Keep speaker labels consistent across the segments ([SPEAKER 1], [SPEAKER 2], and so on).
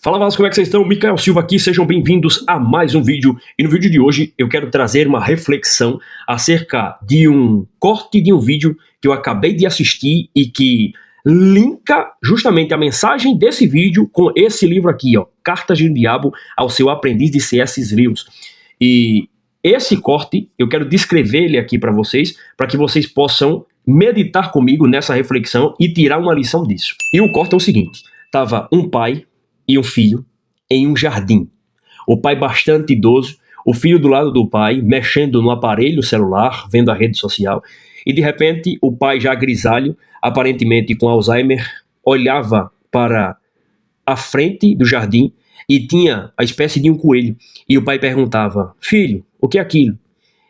[SPEAKER 1] Fala Vasco, como é que vocês estão? Micael Silva aqui, sejam bem-vindos a mais um vídeo. E no vídeo de hoje eu quero trazer uma reflexão acerca de um corte de um vídeo que eu acabei de assistir e que linka justamente a mensagem desse vídeo com esse livro aqui, ó, Cartas de um Diabo ao Seu Aprendiz, de C.S. Lewis. E esse corte eu quero descrever ele aqui para que vocês possam meditar comigo nessa reflexão e tirar uma lição disso. E o corte é o seguinte: tava um pai e um filho em um jardim. O pai bastante idoso, o filho do lado do pai, mexendo no aparelho celular, vendo a rede social, e de repente o pai já grisalho, aparentemente com Alzheimer, olhava para a frente do jardim e tinha a espécie de um coelho. E o pai perguntava: filho, o que é aquilo?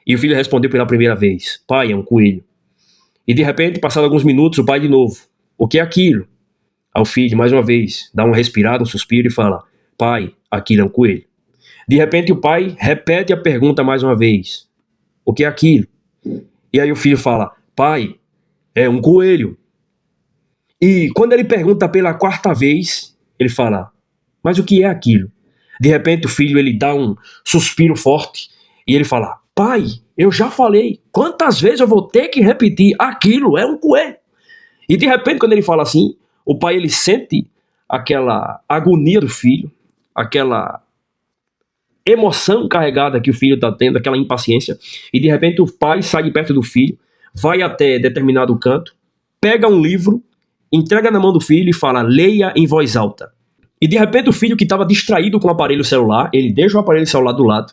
[SPEAKER 1] E o filho respondeu pela primeira vez: pai, é um coelho. E de repente, passados alguns minutos, o pai de novo: o que é aquilo? Ao filho, mais uma vez, dá uma respirada, um suspiro e fala: pai, aquilo é um coelho. De repente o pai repete a pergunta mais uma vez: o que é aquilo? E aí o filho fala: pai, é um coelho. E quando ele pergunta pela quarta vez, ele fala: mas o que é aquilo? De repente o filho ele dá um suspiro forte e ele fala: pai, eu já falei, quantas vezes eu vou ter que repetir? Aquilo é um coelho. E de repente quando ele fala assim, o pai ele sente aquela agonia do filho, aquela emoção carregada que o filho está tendo, aquela impaciência, e de repente o pai sai de perto do filho, vai até determinado canto, pega um livro, entrega na mão do filho e fala: leia em voz alta. E de repente o filho que estava distraído com o aparelho celular, ele deixa o aparelho celular do lado,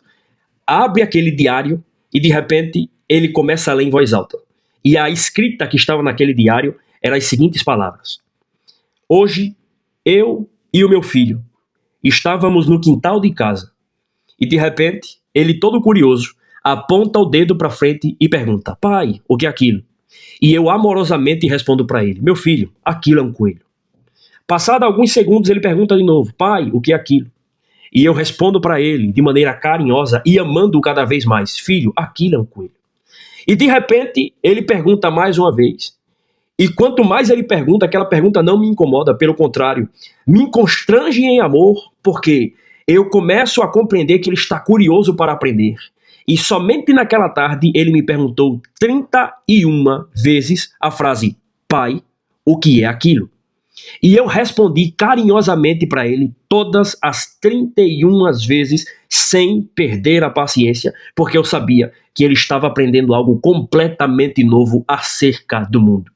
[SPEAKER 1] abre aquele diário e de repente ele começa a ler em voz alta. E a escrita que estava naquele diário eram as seguintes palavras: hoje, eu e o meu filho estávamos no quintal de casa e de repente, ele todo curioso, aponta o dedo para frente e pergunta: pai, o que é aquilo? E eu amorosamente respondo para ele: meu filho, aquilo é um coelho. Passado alguns segundos ele pergunta de novo: pai, o que é aquilo? E eu respondo para ele de maneira carinhosa e amando-o cada vez mais: filho, aquilo é um coelho. E de repente ele pergunta mais uma vez. E quanto mais ele pergunta, aquela pergunta não me incomoda, pelo contrário, me constrange em amor, porque eu começo a compreender que ele está curioso para aprender. E somente naquela tarde ele me perguntou 31 vezes a frase: pai, o que é aquilo? E eu respondi carinhosamente para ele todas as 31 vezes, sem perder a paciência, porque eu sabia que ele estava aprendendo algo completamente novo acerca do mundo.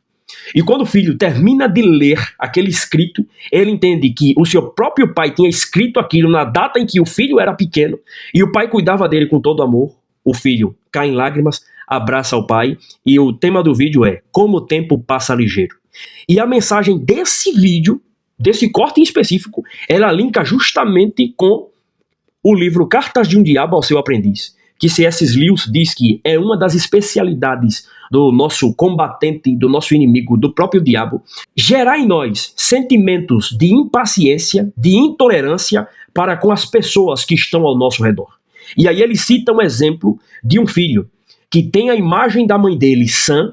[SPEAKER 1] E quando o filho termina de ler aquele escrito, ele entende que o seu próprio pai tinha escrito aquilo na data em que o filho era pequeno, e o pai cuidava dele com todo amor. O filho cai em lágrimas, abraça o pai, e o tema do vídeo é: como o tempo passa ligeiro. E a mensagem desse vídeo, desse corte em específico, ela linka justamente com o livro Cartas de um Diabo ao Seu Aprendiz, que C.S. Lewis diz que é uma das especialidades do nosso combatente, do nosso inimigo, do próprio diabo, gerar em nós sentimentos de impaciência, de intolerância para com as pessoas que estão ao nosso redor. E aí ele cita um exemplo de um filho que tem a imagem da mãe dele sã,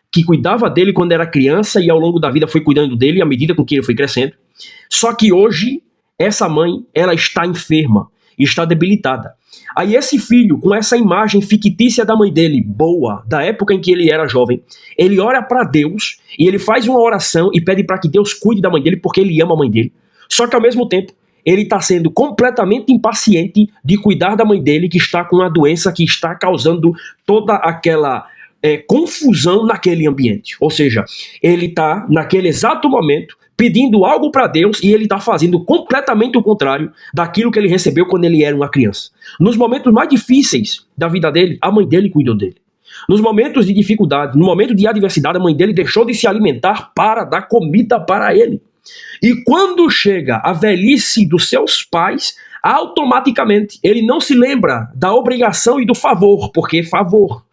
[SPEAKER 1] que cuidava dele quando era criança e ao longo da vida foi cuidando dele à medida com que ele foi crescendo. Só que hoje, essa mãe, ela está enferma, está debilitada. Aí esse filho, com essa imagem fictícia da mãe dele, boa, da época em que ele era jovem, ele ora para Deus e ele faz uma oração e pede para que Deus cuide da mãe dele porque ele ama a mãe dele. Só que ao mesmo tempo, ele está sendo completamente impaciente de cuidar da mãe dele que está com uma doença que está causando toda aquela confusão naquele ambiente. Ou seja, ele está naquele exato momento pedindo algo para Deus e ele está fazendo completamente o contrário daquilo que ele recebeu quando ele era uma criança. Nos momentos mais difíceis da vida dele, a mãe dele cuidou dele. Nos momentos de dificuldade, no momento de adversidade, a mãe dele deixou de se alimentar para dar comida para ele. E quando chega a velhice dos seus pais, automaticamente ele não se lembra da obrigação e do favor, porque favor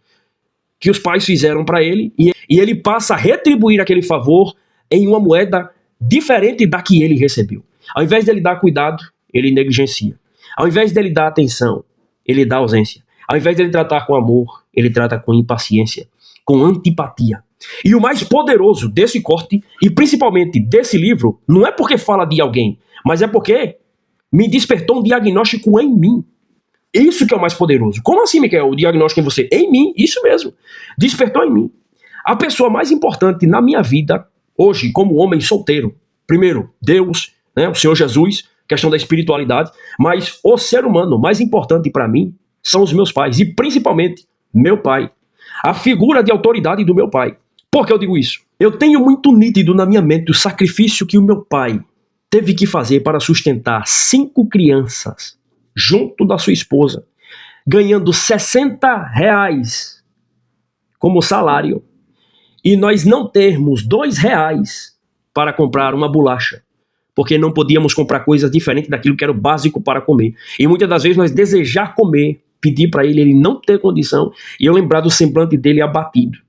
[SPEAKER 1] que os pais fizeram para ele, e ele passa a retribuir aquele favor em uma moeda diferente da que ele recebeu. Ao invés dele dar cuidado, ele negligencia. Ao invés dele dar atenção, ele dá ausência. Ao invés dele tratar com amor, ele trata com impaciência, com antipatia. E o mais poderoso desse corte, e principalmente desse livro, não é porque fala de alguém, mas é porque me despertou um diagnóstico em mim. Isso que é o mais poderoso. Como assim, Michael? O diagnóstico em você? Em mim, isso mesmo. Despertou em mim. A pessoa mais importante na minha vida, hoje, como homem solteiro, primeiro, Deus, né, o Senhor Jesus, questão da espiritualidade, mas o ser humano mais importante para mim são os meus pais, e principalmente meu pai. A figura de autoridade do meu pai. Por que eu digo isso? Eu tenho muito nítido na minha mente o sacrifício que o meu pai teve que fazer para sustentar 5 crianças junto da sua esposa, ganhando R$60 como salário, e nós não termos R$2 para comprar uma bolacha, porque não podíamos comprar coisas diferentes daquilo que era o básico para comer. E muitas das vezes nós desejar comer, pedir para ele não ter condição, e eu lembrar do semblante dele abatido.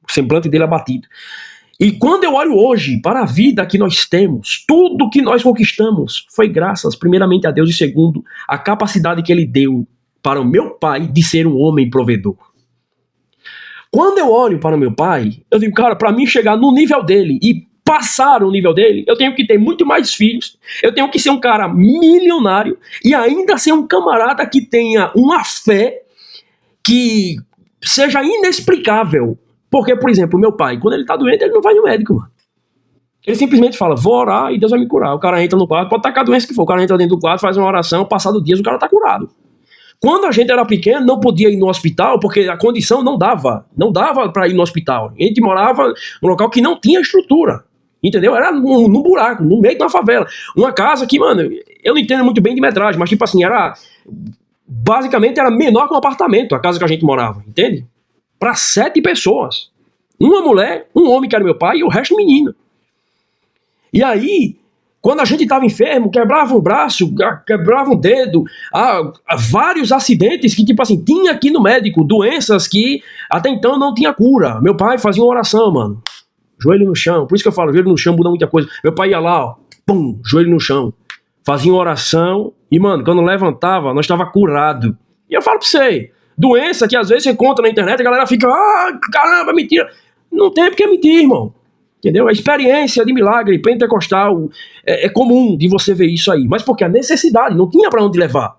[SPEAKER 1] O semblante dele abatido. E quando eu olho hoje para a vida que nós temos, tudo que nós conquistamos foi graças, primeiramente, a Deus, e segundo, a capacidade que ele deu para o meu pai de ser um homem provedor. Quando eu olho para o meu pai, eu digo, cara, para mim chegar no nível dele e passar o nível dele, eu tenho que ter muito mais filhos, eu tenho que ser um cara milionário e ainda ser um camarada que tenha uma fé que seja inexplicável. Porque, por exemplo, meu pai, quando ele tá doente, ele não vai no médico, mano. Ele simplesmente fala, vou orar e Deus vai me curar. O cara entra no quarto, pode tacar a doença que for, o cara entra dentro do quarto, faz uma oração, passado dias o cara tá curado. Quando a gente era pequeno, não podia ir no hospital, porque a condição não dava para ir no hospital. A gente morava num local que não tinha estrutura, entendeu? Era num buraco, no meio de uma favela. Uma casa que, mano, eu não entendo muito bem de metragem, mas tipo assim, basicamente era menor que um apartamento, a casa que a gente morava, entende? Para 7 pessoas. Uma mulher, um homem que era meu pai e o resto menino. E aí, quando a gente estava enfermo, quebrava um braço, quebrava um dedo, vários acidentes que, tipo assim, tinha aqui no médico, doenças que até então não tinha cura. Meu pai fazia uma oração, mano. Joelho no chão. Por isso que eu falo, joelho no chão muda muita coisa. Meu pai ia lá, ó, pum, joelho no chão. Fazia uma oração e, mano, quando levantava, nós estava curado. E eu falo pra você, doença que às vezes você encontra na internet, a galera fica, caramba, mentira. Não tem porque mentir, irmão. Entendeu? A experiência de milagre pentecostal é comum de você ver isso aí. Mas porque a necessidade, não tinha pra onde levar.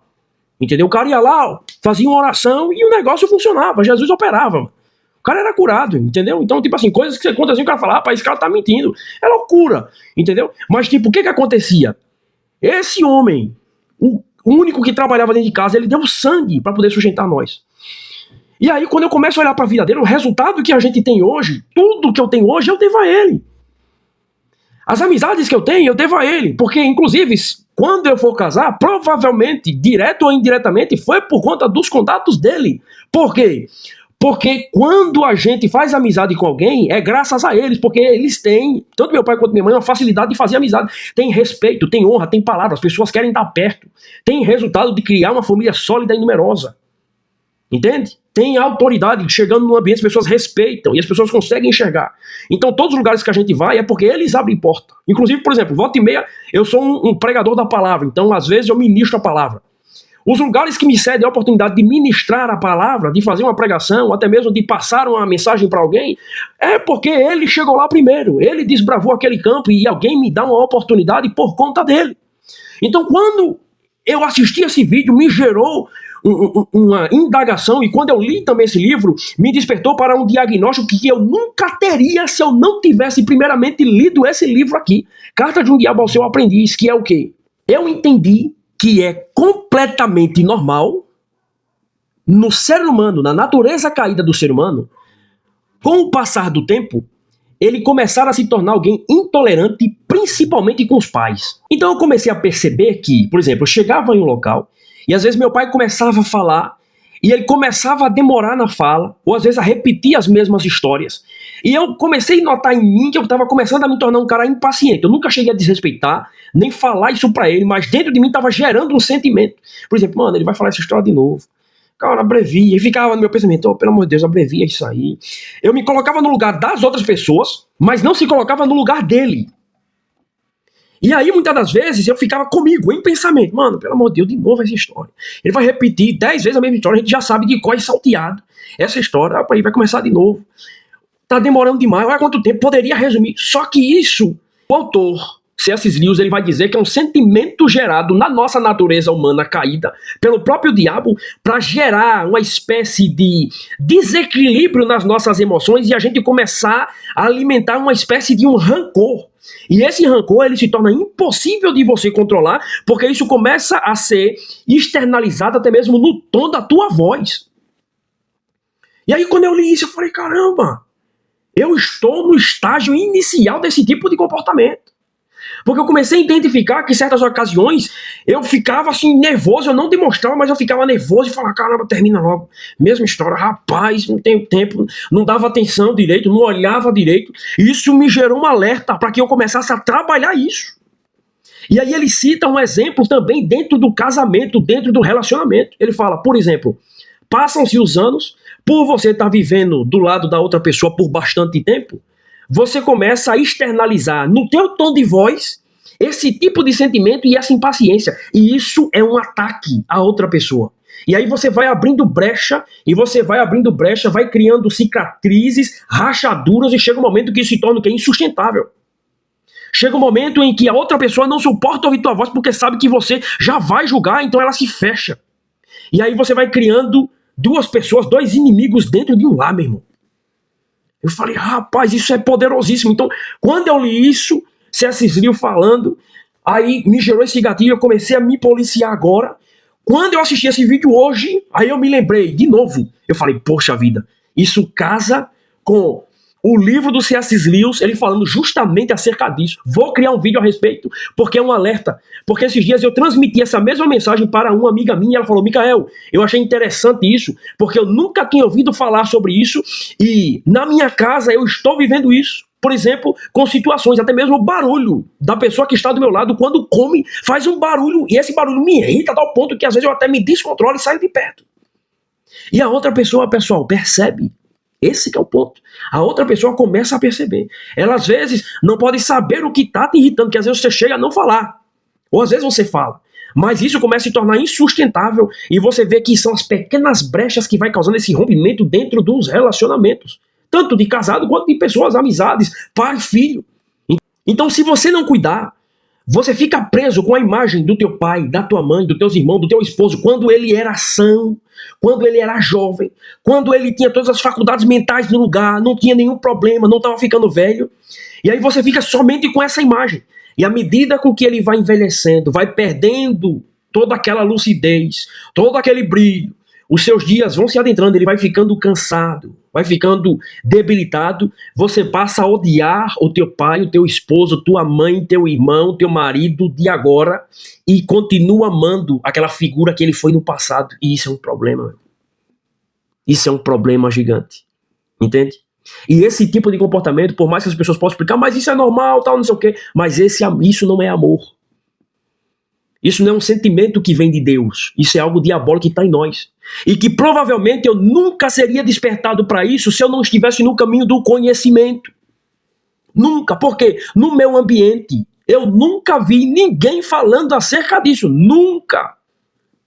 [SPEAKER 1] Entendeu? O cara ia lá, ó, fazia uma oração e o negócio funcionava. Jesus operava. O cara era curado, entendeu? Então, tipo assim, coisas que você conta assim, o cara fala, rapaz, esse cara tá mentindo. É loucura, entendeu? Mas, tipo, o que acontecia? Esse homem, o único que trabalhava dentro de casa, ele deu sangue para poder sustentar nós. E aí, quando eu começo a olhar para a vida dele, o resultado que a gente tem hoje, tudo que eu tenho hoje, eu devo a ele. As amizades que eu tenho, eu devo a ele. Porque, inclusive, quando eu for casar, provavelmente, direto ou indiretamente, foi por conta dos contatos dele. Por quê? Porque quando a gente faz amizade com alguém, é graças a eles, porque eles têm, tanto meu pai quanto minha mãe, uma facilidade de fazer amizade. Tem respeito, tem honra, tem palavra, as pessoas querem estar perto. Tem resultado de criar uma família sólida e numerosa. Entende? Tem autoridade, chegando no ambiente, as pessoas respeitam e as pessoas conseguem enxergar. Então, todos os lugares que a gente vai é porque eles abrem porta. Inclusive, por exemplo, volta e meia, eu sou um pregador da palavra, então às vezes eu ministro a palavra. Os lugares que me cedem a oportunidade de ministrar a palavra, de fazer uma pregação, até mesmo de passar uma mensagem para alguém, é porque ele chegou lá primeiro, ele desbravou aquele campo e alguém me dá uma oportunidade por conta dele. Então, quando eu assisti esse vídeo, me gerou uma indagação, e quando eu li também esse livro, me despertou para um diagnóstico que eu nunca teria se eu não tivesse primeiramente lido esse livro aqui, Carta de um Diabo ao Seu Aprendiz, que é o quê? Eu entendi que é completamente normal no ser humano, na natureza caída do ser humano, com o passar do tempo, ele começar a se tornar alguém intolerante, principalmente com os pais. Então eu comecei a perceber que, por exemplo, eu chegava em um local e às vezes meu pai começava a falar e ele começava a demorar na fala, ou às vezes a repetir as mesmas histórias. E eu comecei a notar em mim que eu estava começando a me tornar um cara impaciente. Eu nunca cheguei a desrespeitar, nem falar isso pra ele, mas dentro de mim estava gerando um sentimento. Por exemplo, mano, ele vai falar essa história de novo. Cara, abrevia. E ficava no meu pensamento, oh, pelo amor de Deus, abrevia isso aí. Eu me colocava no lugar das outras pessoas, mas não se colocava no lugar dele. E aí, muitas das vezes, eu ficava comigo, em pensamento. Mano, pelo amor de Deus, de novo essa história. Ele vai repetir 10 vezes a mesma história, a gente já sabe de qual é salteado. Essa história, aí vai começar de novo. Tá demorando demais, olha quanto tempo, poderia resumir. Só que isso, o autor C.S. Lewis ele vai dizer que é um sentimento gerado na nossa natureza humana caída pelo próprio diabo para gerar uma espécie de desequilíbrio nas nossas emoções e a gente começar a alimentar uma espécie de um rancor. E esse rancor ele se torna impossível de você controlar porque isso começa a ser externalizado até mesmo no tom da tua voz. E aí quando eu li isso eu falei, caramba, eu estou no estágio inicial desse tipo de comportamento. Porque eu comecei a identificar que em certas ocasiões eu ficava assim nervoso, eu não demonstrava, mas eu ficava nervoso e falava, caramba, termina logo. Mesma história, rapaz, não tenho tempo, não dava atenção direito, não olhava direito. Isso me gerou um alerta para que eu começasse a trabalhar isso. E aí ele cita um exemplo também dentro do casamento, dentro do relacionamento. Ele fala, por exemplo, passam-se os anos, por você estar vivendo do lado da outra pessoa por bastante tempo, você começa a externalizar no teu tom de voz esse tipo de sentimento e essa impaciência. E isso é um ataque à outra pessoa. E aí você vai abrindo brecha, vai criando cicatrizes, rachaduras, e chega um momento que isso se torna insustentável. Chega um momento em que a outra pessoa não suporta ouvir tua voz porque sabe que você já vai julgar, então ela se fecha. E aí você vai criando duas pessoas, dois inimigos dentro de um lar, meu irmão. Eu falei, rapaz, isso é poderosíssimo. Então, quando eu li isso, C.S. Lewis falando, aí me gerou esse gatilho, eu comecei a me policiar agora. Quando eu assisti esse vídeo hoje, aí eu me lembrei, de novo, eu falei, poxa vida, isso casa com o livro do C.S. Lewis, ele falando justamente acerca disso. Vou criar um vídeo a respeito, porque é um alerta. Porque esses dias eu transmiti essa mesma mensagem para uma amiga minha, e ela falou, Micael, eu achei interessante isso, porque eu nunca tinha ouvido falar sobre isso, e na minha casa eu estou vivendo isso. Por exemplo, com situações, até mesmo o barulho da pessoa que está do meu lado, quando come, faz um barulho, e esse barulho me irrita a tal ponto que às vezes eu até me descontrolo e saio de perto. E a outra pessoa, pessoal, percebe. Esse que é o ponto. A outra pessoa começa a perceber. Ela às vezes não pode saber o que está te irritando, que às vezes você chega a não falar. Ou às vezes você fala. Mas isso começa a se tornar insustentável e você vê que são as pequenas brechas que vai causando esse rompimento dentro dos relacionamentos. Tanto de casado quanto de pessoas, amizades, pai, filho. Então se você não cuidar, você fica preso com a imagem do teu pai, da tua mãe, dos teus irmãos, do teu esposo, quando ele era são, quando ele era jovem, quando ele tinha todas as faculdades mentais no lugar, não tinha nenhum problema, não estava ficando velho. E aí você fica somente com essa imagem. E à medida com que ele vai envelhecendo, vai perdendo toda aquela lucidez, todo aquele brilho, os seus dias vão se adentrando, ele vai ficando cansado, vai ficando debilitado, você passa a odiar o teu pai, o teu esposo, tua mãe, teu irmão, teu marido de agora e continua amando aquela figura que ele foi no passado. E isso é um problema. Isso é um problema gigante. Entende? E esse tipo de comportamento, por mais que as pessoas possam explicar, mas isso é normal, tal, não sei o quê, mas isso não é amor. Isso não é um sentimento que vem de Deus. Isso é algo diabólico que está em nós. E que provavelmente eu nunca seria despertado para isso se eu não estivesse no caminho do conhecimento. Nunca. Porque no meu ambiente eu nunca vi ninguém falando acerca disso. Nunca.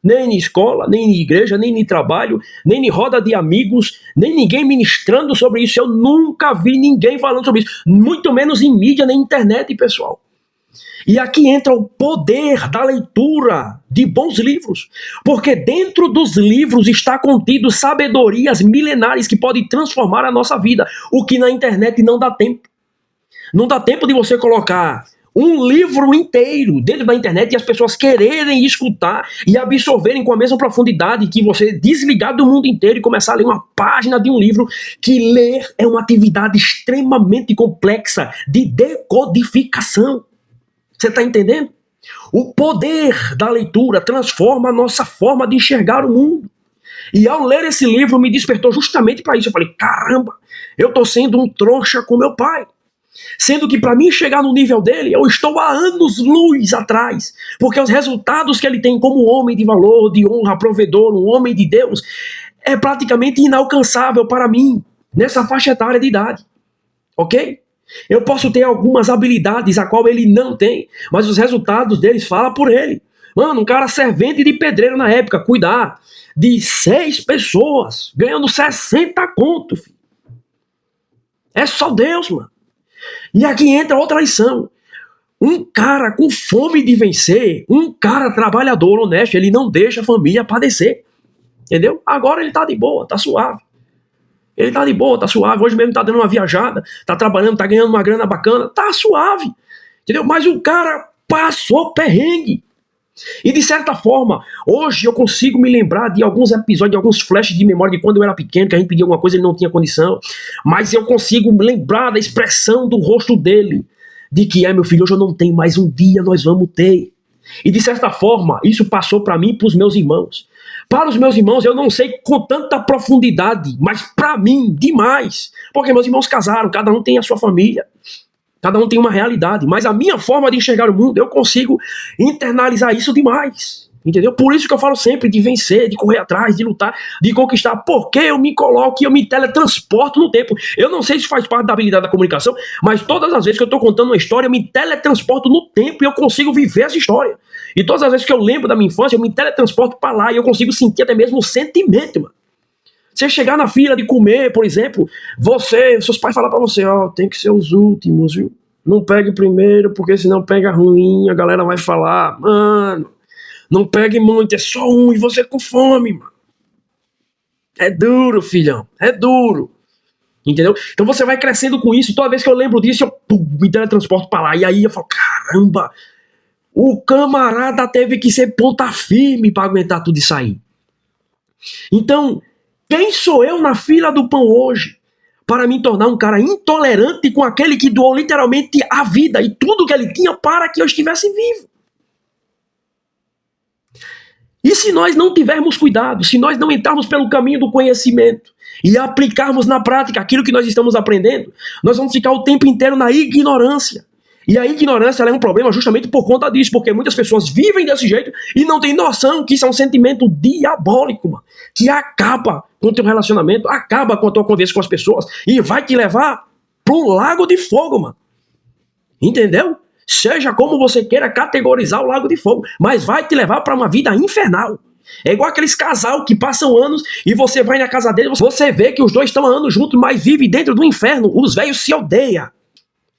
[SPEAKER 1] Nem em escola, nem em igreja, nem em trabalho, nem em roda de amigos, nem ninguém ministrando sobre isso. Eu nunca vi ninguém falando sobre isso. Muito menos em mídia, nem internet, pessoal. E aqui entra o poder da leitura de bons livros, porque dentro dos livros está contido sabedorias milenares que podem transformar a nossa vida, o que na internet não dá tempo. Não dá tempo de você colocar um livro inteiro dentro da internet e as pessoas quererem escutar e absorverem com a mesma profundidade que você desligar do mundo inteiro e começar a ler uma página de um livro, que ler é uma atividade extremamente complexa de decodificação. Você está entendendo? O poder da leitura transforma a nossa forma de enxergar o mundo. E ao ler esse livro me despertou justamente para isso. Eu falei, caramba, eu estou sendo um trouxa com meu pai. Sendo que para mim chegar no nível dele, eu estou há anos-luz atrás. Porque os resultados que ele tem como homem de valor, de honra, provedor, um homem de Deus, é praticamente inalcançável para mim, nessa faixa etária de idade. Ok? Eu posso ter algumas habilidades a qual ele não tem, mas os resultados deles falam por ele. Mano, um cara servente de pedreiro na época, cuidar de 6 pessoas, ganhando 60 conto, filho. É só Deus, mano. E aqui entra outra lição. Um cara com fome de vencer, um cara trabalhador, honesto, ele não deixa a família padecer. Entendeu? Agora ele tá de boa, tá suave. Ele tá de boa, tá suave. Hoje mesmo tá dando uma viajada, tá trabalhando, tá ganhando uma grana bacana, tá suave. Entendeu? Mas o cara passou perrengue. E de certa forma, hoje eu consigo me lembrar de alguns episódios, de alguns flashes de memória de quando eu era pequeno, que a gente pedia alguma coisa e ele não tinha condição. Mas eu consigo lembrar da expressão do rosto dele, de que, meu filho, hoje eu não tenho mais um dia, nós vamos ter. E de certa forma, isso passou para mim e para os meus irmãos. Para os meus irmãos, eu não sei com tanta profundidade, mas para mim, demais. Porque meus irmãos casaram, cada um tem a sua família. Cada um tem uma realidade, mas a minha forma de enxergar o mundo, eu consigo internalizar isso demais, entendeu? Por isso que eu falo sempre de vencer, de correr atrás, de lutar, de conquistar, porque eu me coloco e eu me teletransporto no tempo. Eu não sei se faz parte da habilidade da comunicação, mas todas as vezes que eu estou contando uma história, eu me teletransporto no tempo e eu consigo viver essa história. E todas as vezes que eu lembro da minha infância, eu me teletransporto para lá e eu consigo sentir até mesmo o sentimento, mano. Você chegar na fila de comer, por exemplo, seus pais falam pra você, tem que ser os últimos, viu? Não pegue primeiro, porque senão pega ruim, a galera vai falar, mano, não pegue muito, é só um e você com fome, mano. É duro, filhão, é duro. Entendeu? Então você vai crescendo com isso, toda vez que eu lembro disso, eu me teletransporto pra lá, e aí eu falo, caramba, o camarada teve que ser ponta firme pra aguentar tudo isso aí. Então, quem sou eu na fila do pão hoje para me tornar um cara intolerante com aquele que doou literalmente a vida e tudo que ele tinha para que eu estivesse vivo? E se nós não tivermos cuidado, se nós não entrarmos pelo caminho do conhecimento e aplicarmos na prática aquilo que nós estamos aprendendo, nós vamos ficar o tempo inteiro na ignorância. E a ignorância ela é um problema justamente por conta disso, porque muitas pessoas vivem desse jeito e não têm noção que isso é um sentimento diabólico, mano, que acaba com o teu relacionamento, acaba com a tua conversa com as pessoas e vai te levar pro lago de fogo, mano. Entendeu? Seja como você queira categorizar o lago de fogo, mas vai te levar para uma vida infernal. É igual aqueles casal que passam anos e você vai na casa deles, você vê que os dois estão há anos juntos, mas vivem dentro do inferno, os velhos se odeiam.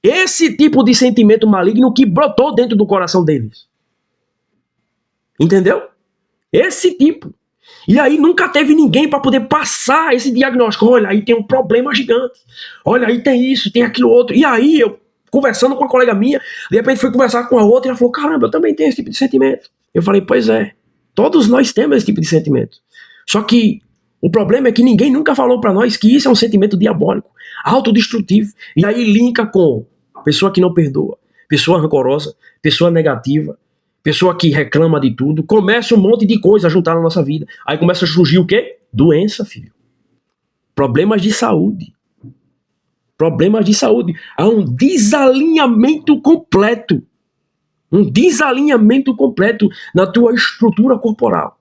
[SPEAKER 1] Esse tipo de sentimento maligno que brotou dentro do coração deles. Entendeu? Esse tipo. E aí nunca teve ninguém para poder passar esse diagnóstico. Olha, aí tem um problema gigante. Olha, aí tem isso, tem aquilo outro. E aí eu, conversando com uma colega minha, de repente fui conversar com a outra e ela falou, caramba, eu também tenho esse tipo de sentimento. Eu falei, pois é, todos nós temos esse tipo de sentimento. Só que o problema é que ninguém nunca falou para nós que isso é um sentimento diabólico, autodestrutivo. E aí linka com pessoa que não perdoa, pessoa rancorosa, pessoa negativa, pessoa que reclama de tudo. Começa um monte de coisa a juntar na nossa vida. Aí começa a surgir o quê? Doença, filho. Problemas de saúde. Problemas de saúde. Há um desalinhamento completo. Um desalinhamento completo na tua estrutura corporal.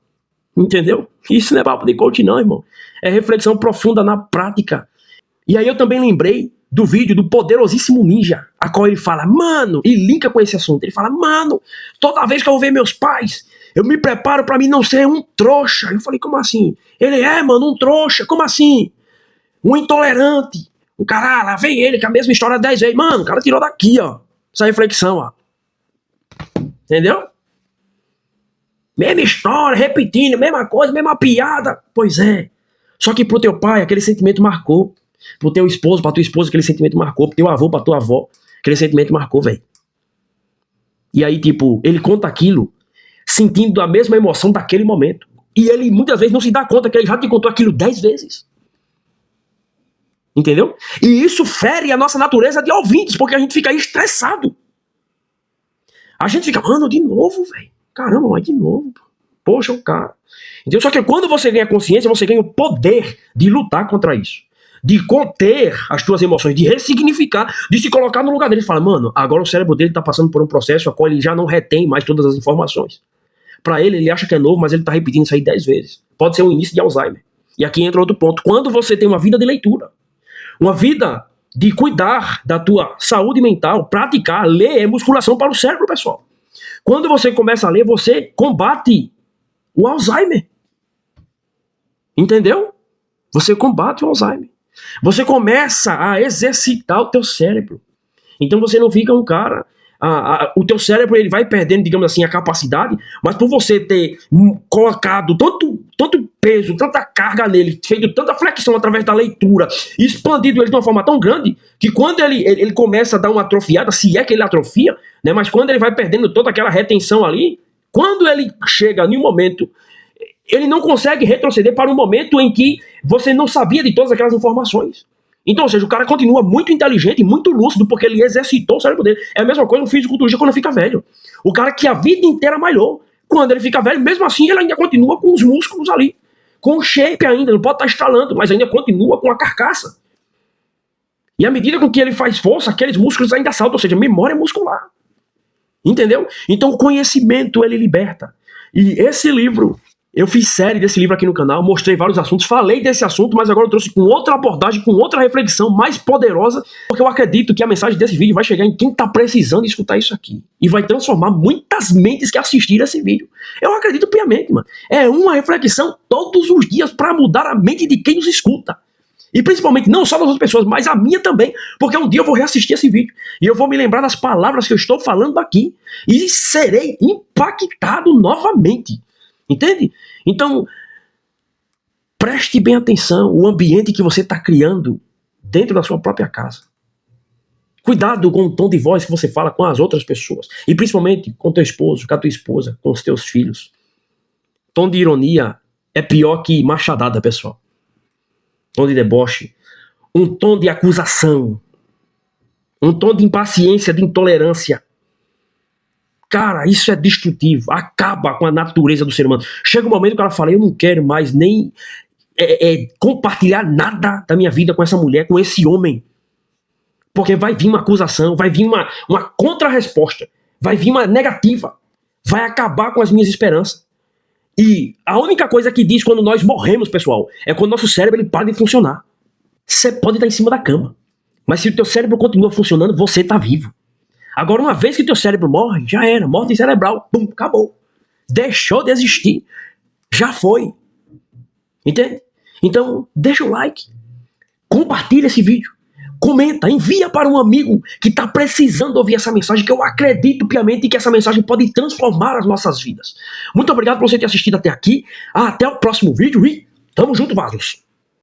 [SPEAKER 1] Entendeu? Isso não é papo de coach não, irmão. É reflexão profunda na prática. E aí eu também lembrei do vídeo do Poderosíssimo Ninja, a qual ele fala, mano, e linka com esse assunto. Ele fala, mano, toda vez que eu vou ver meus pais, eu me preparo pra mim não ser um trouxa. Eu falei, como assim? Ele mano, um trouxa, como assim? Um intolerante. O cara, lá vem ele com a mesma história 10 vezes. Mano, o cara tirou daqui, ó, essa reflexão, ó. Entendeu? Mesma história, repetindo, mesma coisa, mesma piada. Pois é. Só que pro teu pai, aquele sentimento marcou. Pro teu esposo, pra tua esposa, aquele sentimento marcou. Pro teu avô, pra tua avó, aquele sentimento marcou, velho. E aí, tipo, ele conta aquilo sentindo a mesma emoção daquele momento. E ele muitas vezes não se dá conta que ele já te contou aquilo 10 vezes. Entendeu? E isso fere a nossa natureza de ouvintes, porque a gente fica estressado. A gente fica, mano, de novo, velho. Caramba, mas de novo. Poxa, o cara. Entendeu? Só que quando você ganha consciência, você ganha o poder de lutar contra isso. De conter as tuas emoções, de ressignificar, de se colocar no lugar dele. Ele fala, mano, agora o cérebro dele tá passando por um processo a qual ele já não retém mais todas as informações. Pra ele, ele acha que é novo, mas ele tá repetindo isso aí 10 vezes. Pode ser um início de Alzheimer. E aqui entra outro ponto. Quando você tem uma vida de leitura, uma vida de cuidar da tua saúde mental, praticar, ler é musculação para o cérebro, pessoal. Quando você começa a ler, você combate o Alzheimer. Entendeu? Você combate o Alzheimer. Você começa a exercitar o teu cérebro. Então você não fica um cara o teu cérebro ele vai perdendo, digamos assim, a capacidade, mas por você ter colocado tanto peso, tanta carga nele, feito tanta flexão através da leitura, expandido ele de uma forma tão grande, que quando ele começa a dar uma atrofiada, se é que ele atrofia, né, mas quando ele vai perdendo toda aquela retenção ali, quando ele chega em um momento, ele não consegue retroceder para um momento em que você não sabia de todas aquelas informações. Então, ou seja, o cara continua muito inteligente, muito lúcido, porque ele exercitou o cérebro dele. É a mesma coisa no fisiculturista quando fica velho. O cara que a vida inteira malhou, quando ele fica velho, mesmo assim, ele ainda continua com os músculos ali. Com o shape ainda, não pode estar estralando, mas ainda continua com a carcaça. E à medida com que ele faz força, aqueles músculos ainda saltam, ou seja, memória muscular. Entendeu? Então o conhecimento, ele liberta. E esse livro... Eu fiz série desse livro aqui no canal, mostrei vários assuntos, falei desse assunto, mas agora eu trouxe com outra abordagem, com outra reflexão mais poderosa, porque eu acredito que a mensagem desse vídeo vai chegar em quem está precisando escutar isso aqui. E vai transformar muitas mentes que assistiram esse vídeo. Eu acredito piamente, mano. É uma reflexão todos os dias para mudar a mente de quem nos escuta. E principalmente, não só das outras pessoas, mas a minha também, porque um dia eu vou reassistir esse vídeo e eu vou me lembrar das palavras que eu estou falando aqui e serei impactado novamente. Entende? Então, preste bem atenção o ambiente que você está criando dentro da sua própria casa. Cuidado com o tom de voz que você fala com as outras pessoas. E principalmente com teu esposo, com a tua esposa, com os teus filhos. Tom de ironia é pior que machadada, pessoal. Tom de deboche. Um tom de acusação. Um tom de impaciência, de intolerância. Cara, isso é destrutivo, acaba com a natureza do ser humano. Chega um momento que ela fala, eu não quero mais nem compartilhar nada da minha vida com essa mulher, com esse homem. Porque vai vir uma acusação, vai vir uma contra-resposta, vai vir uma negativa, vai acabar com as minhas esperanças. E a única coisa que diz quando nós morremos, pessoal, é quando nosso cérebro ele para de funcionar. Você pode estar em cima da cama, mas se o teu cérebro continua funcionando, você está vivo. Agora, uma vez que teu cérebro morre, já era. Morte cerebral. Pum, acabou. Deixou de existir. Já foi. Entende? Então, deixa o like. Compartilha esse vídeo. Comenta, envia para um amigo que está precisando ouvir essa mensagem, que eu acredito piamente que essa mensagem pode transformar as nossas vidas. Muito obrigado por você ter assistido até aqui. Até o próximo vídeo e tamo junto, vasos.